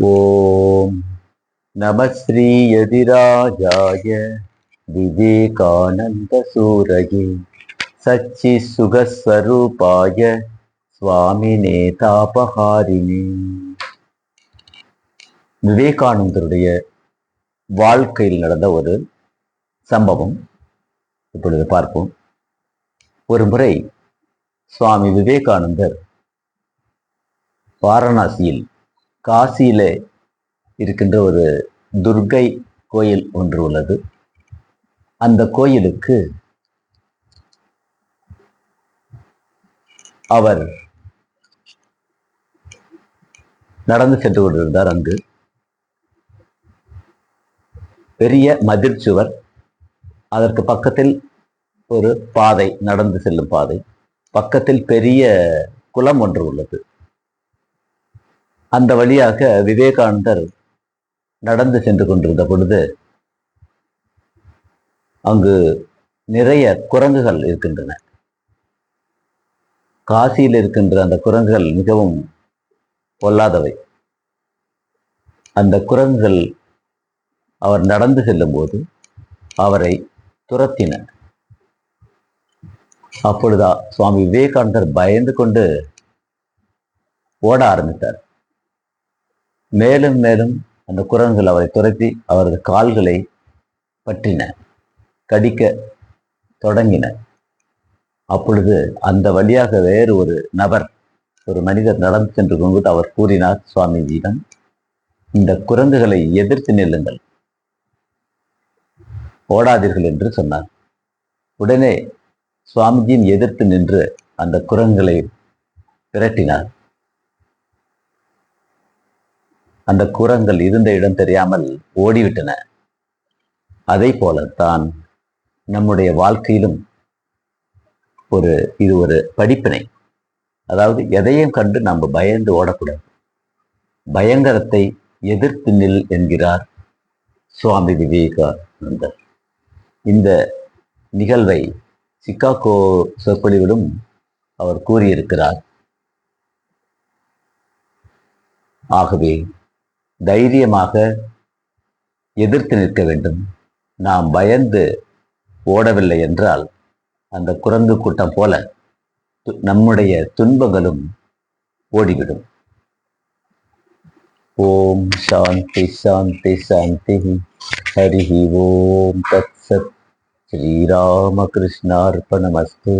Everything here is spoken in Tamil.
ஓம் நம ஸ்ரீ யதிராஜாய விவேகானந்த சூரயே சச்சி சுகஸ்வரூபாய சுவாமினே தாபஹாரிணி. விவேகானந்தருடைய வாழ்க்கையில் நடந்த ஒரு சம்பவம் இப்பொழுது பார்ப்போம். ஒரு முறை சுவாமி விவேகானந்தர் வாரணாசியில் காசியில இருக்கின்ற ஒரு துர்க்கை கோயில் ஒன்று உள்ளது. அந்த கோயிலுக்கு அவர் நடந்து சென்று கொண்டிருந்தார். அங்கு பெரிய மதிர்ச்சுவர், அதற்கு பக்கத்தில் ஒரு பாதை, நடந்து செல்லும் பாதை, பக்கத்தில் பெரிய குளம் ஒன்று உள்ளது. அந்த வழியாக விவேகானந்தர் நடந்து சென்று கொண்டிருந்த பொழுது அங்கு நிறைய குரங்குகள் இருக்கின்றன. காசியில் இருக்கின்ற அந்த குரங்குகள் மிகவும் பொல்லாதவை. அந்த குரங்குகள் அவர் நடந்து செல்லும் போது அவரை துரத்தின. அப்பொழுது சுவாமி விவேகானந்தர் பயந்து கொண்டு ஓட ஆரம்பித்தார். மேலும் மேலும் அந்த குரங்குகள் அவரை துரத்தி அவரது கால்களை பற்றின, கடிக்க தொடங்கின. அப்பொழுது அந்த வழியாக வேறு ஒரு நபர், ஒரு மனிதர் நடந்து சென்று கொண்டு அவர் கூறினார் சுவாமிஜியிடம், இந்த குரங்குகளை எதிர்த்து நில்லுங்கள், ஓடாதீர்கள் என்று சொன்னார். உடனே சுவாமிஜியின் எதிர்த்து நின்று அந்த குரங்குகளை விரட்டினார். அந்த குரங்குகள் இருந்த இடம் தெரியாமல் ஓடிவிட்டன. அதை போலத்தான் நம்முடைய வாழ்க்கையிலும் இது ஒரு படிப்பினை. அதாவது எதையும் கண்டு நாம் பயந்து ஓடக்கூடாது. பயங்கரத்தை எதிர்த்து நில் என்கிறார் சுவாமி விவேகானந்தர். இந்த நிகழ்வை சிகாகோ சொற்பொழிவிலும் அவர் கூறியிருக்கிறார். ஆகவே தைரியமாக எதிர்த்து நிற்க வேண்டும். நாம் பயந்து ஓடவில்லை என்றால் அந்த குரங்கு கூட்டம் போல நம்முடைய துன்பங்களும் ஓடிவிடும். ஓம் சாந்தி சாந்தி சாந்தி. ஹரி ஓம் தத் சத். ஸ்ரீராமகிருஷ்ணார்பணமஸ்து.